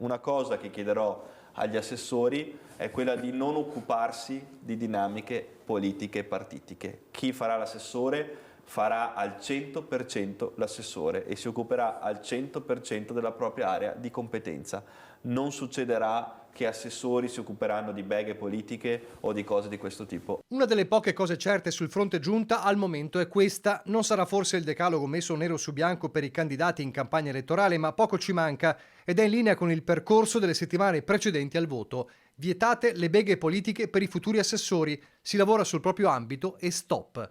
Una cosa che chiederò agli assessori è quella di non occuparsi di dinamiche politiche partitiche. Chi farà l'assessore farà al 100% l'assessore e si occuperà al 100% della propria area di competenza. Non succederà che assessori si occuperanno di beghe politiche o di cose di questo tipo. Una delle poche cose certe sul fronte giunta al momento è questa. Non sarà forse il decalogo messo nero su bianco per i candidati in campagna elettorale, ma poco ci manca ed è in linea con il percorso delle settimane precedenti al voto. Vietate le beghe politiche per i futuri assessori, si lavora sul proprio ambito e stop.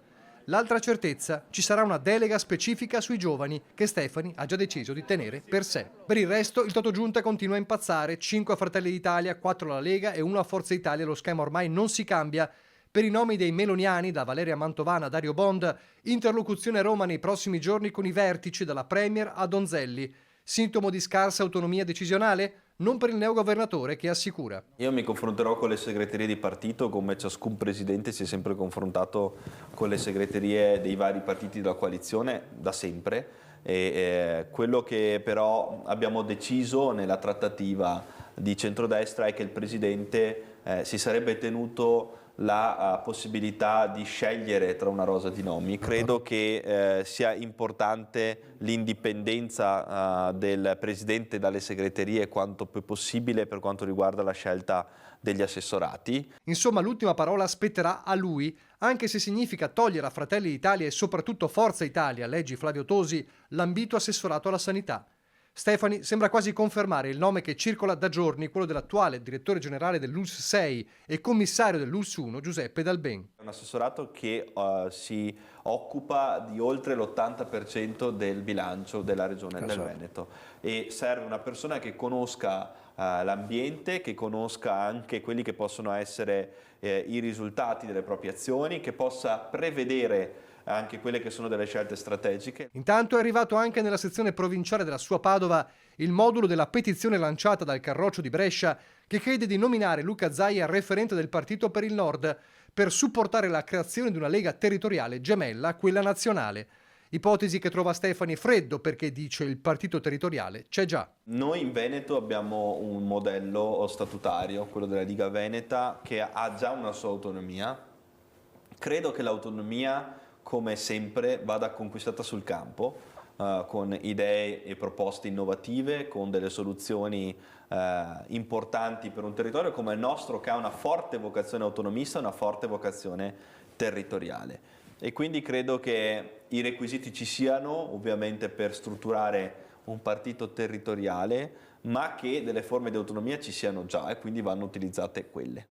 L'altra certezza, ci sarà una delega specifica sui giovani che Stefani ha già deciso di tenere per sé. Per il resto il Totogiunta continua a impazzare, 5 a Fratelli d'Italia, 4 alla Lega e 1 a Forza Italia, lo schema ormai non si cambia. Per i nomi dei meloniani, da Valeria Mantovana a Dario Bond, interlocuzione a Roma nei prossimi giorni con i vertici, dalla Premier a Donzelli. Sintomo di scarsa autonomia decisionale? Non per il neogovernatore, che assicura. Io mi confronterò con le segreterie di partito come ciascun presidente si è sempre confrontato con le segreterie dei vari partiti della coalizione da sempre. Quello che però abbiamo deciso nella trattativa di centrodestra è che il presidente si sarebbe tenuto la possibilità di scegliere tra una rosa di nomi. Credo che sia importante l'indipendenza del Presidente dalle segreterie quanto più possibile per quanto riguarda la scelta degli assessorati. Insomma, l'ultima parola spetterà a lui, anche se significa togliere a Fratelli d'Italia e soprattutto Forza Italia, leggi Flavio Tosi, l'ambito assessorato alla sanità. Stefani sembra quasi confermare il nome che circola da giorni, quello dell'attuale direttore generale dell'ULSS 6 e commissario dell'ULSS 1, Giuseppe Dalben. È un assessorato che si occupa di oltre l'80% del bilancio della regione del Veneto e serve una persona che conosca l'ambiente, che conosca anche quelli che possono essere i risultati delle proprie azioni, che possa prevedere anche quelle che sono delle scelte strategiche. Intanto è arrivato anche nella sezione provinciale della sua Padova il modulo della petizione lanciata dal Carroccio di Brescia che chiede di nominare Luca Zaia referente del partito per il Nord per supportare la creazione di una lega territoriale gemella a quella nazionale. Ipotesi che trova Stefani freddo perché, dice, il partito territoriale c'è già. Noi in Veneto abbiamo un modello statutario, quello della Liga Veneta, che ha già una sua autonomia. Credo che l'autonomia, come sempre, vada conquistata sul campo, con idee e proposte innovative, con delle soluzioni importanti per un territorio come il nostro, che ha una forte vocazione autonomista e una forte vocazione territoriale. E quindi credo che i requisiti ci siano, ovviamente, per strutturare un partito territoriale, ma che delle forme di autonomia ci siano già e quindi vanno utilizzate quelle.